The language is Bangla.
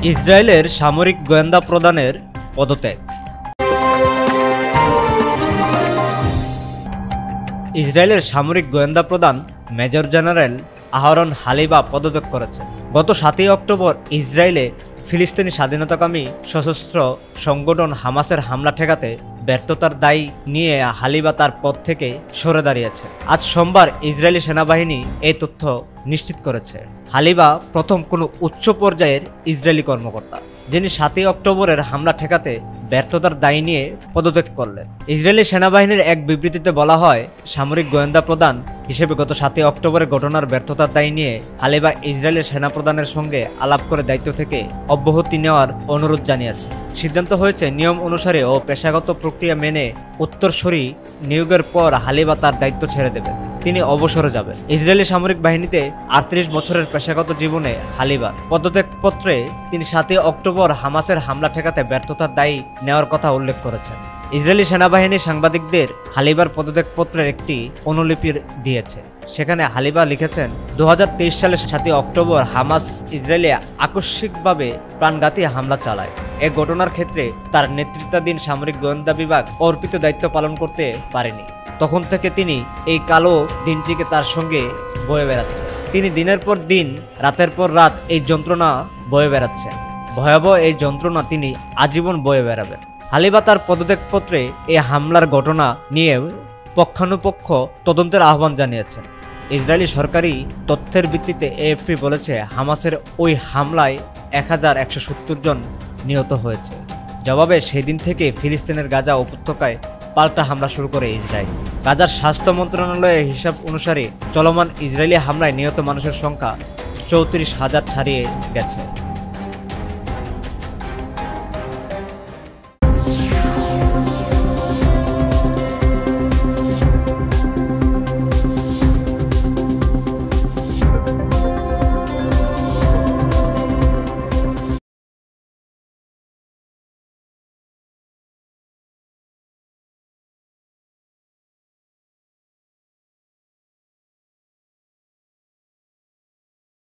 ইসরায়েলের সামরিক গোয়েন্দা প্রধানের পদত্যাগ। ইসরায়েলের সামরিক গোয়েন্দা প্রধান মেজর জেনারেল আহরন হালিবা পদত্যাগ করেছেন। গত 7 অক্টোবর ইসরায়েলে ফিলিস্তিনি স্বাধীনতাকামী সশস্ত্র সংগঠন হামাসের হামলা ঠেকাতে ব্যর্থতার দায় নিয়ে হালিবা তার পদ থেকে সরে দাঁড়িয়েছে। আজ সোমবার ইসরায়েলি সেনাবাহিনী এই তথ্য নিশ্চিত করেছে। হালিবা প্রথম কোনো উচ্চ পর্যায়ের ইসরায়েলি কর্মকর্তা, যিনি 7 অক্টোবরের হামলা ঠেকাতে ব্যর্থতার দায় নিয়ে পদত্যাগ করলেন। ইসরায়েলি সেনাবাহিনীর এক বিবৃতিতে বলা হয়, সামরিক গোয়েন্দা প্রধান হিসেবে গত 7 অক্টোবরের ঘটনার ব্যর্থতার দায় নিয়ে হালিবা ইসরায়েলের সেনাপ্রধানের সঙ্গে আলাপ করে দায়িত্ব থেকে অব্যাহতি নেওয়ার অনুরোধ জানিয়েছে। সিদ্ধান্ত হয়েছে নিয়ম অনুসারে ও পেশাগত প্রক্রিয়া মেনে উত্তরসূরি নিয়োগের পর হালিবা তার দায়িত্ব ছেড়ে দেবেন। তিনি অবসরে যাবেন। ইসরায়েলি সামরিক বাহিনীতে 38 বছরের পেশাগত জীবনে হালিবার পদত্যাগপত্রে তিনি 7 অক্টোবর হামাসের হামলা ঠেকাতে ব্যর্থতার দায়ী নেওয়ার কথা উল্লেখ করেছেন। ইসরায়েলি সেনাবাহিনী সাংবাদিকদের হালিবার পদত্যাগপত্রের একটি অনুলিপি দিয়েছে। সেখানে হালিবা লিখেছেন, 2023 সালের 7 অক্টোবর হামাস ইসরায়েলে আকস্মিকভাবে প্রাণঘাতী হামলা চালায়। এ ঘটনার ক্ষেত্রে তার নেতৃত্বাধীন সামরিক গোয়েন্দা বিভাগ অর্পিত দায়িত্ব পালন করতে পারেনি। তখন থেকে তিনি এই কালো দিনটিকে তার সঙ্গে বয়ে বেড়াচ্ছেন। তিনি দিনের পর দিন, রাতের পর রাত এই যন্ত্রণা বয়ে বেড়াচ্ছেন। ভয়াবহ এই যন্ত্রণা তিনি আজীবন বয়ে বেড়াবেন। হালিবা তার পদত্যাগপত্রে এই হামলার ঘটনা নিয়ে পক্ষানুপক্ষ তদন্তের আহ্বান জানিয়েছেন। ইসরায়েলি সরকারি তথ্যের ভিত্তিতে এএফপি বলেছে, হামাসের ওই হামলায় 1170 জন নিহত হয়েছে। জবাবে সেই দিন থেকে ফিলিস্তিনের গাজা উপত্যকায় পাল্টা হামলা শুরু করে ইসরায়েল। গাজার স্বাস্থ্য মন্ত্রণালয়ের হিসাব অনুসারে চলমান ইসরায়েলি হামলায় নিহত মানুষের সংখ্যা 34,000 ছাড়িয়ে গেছে।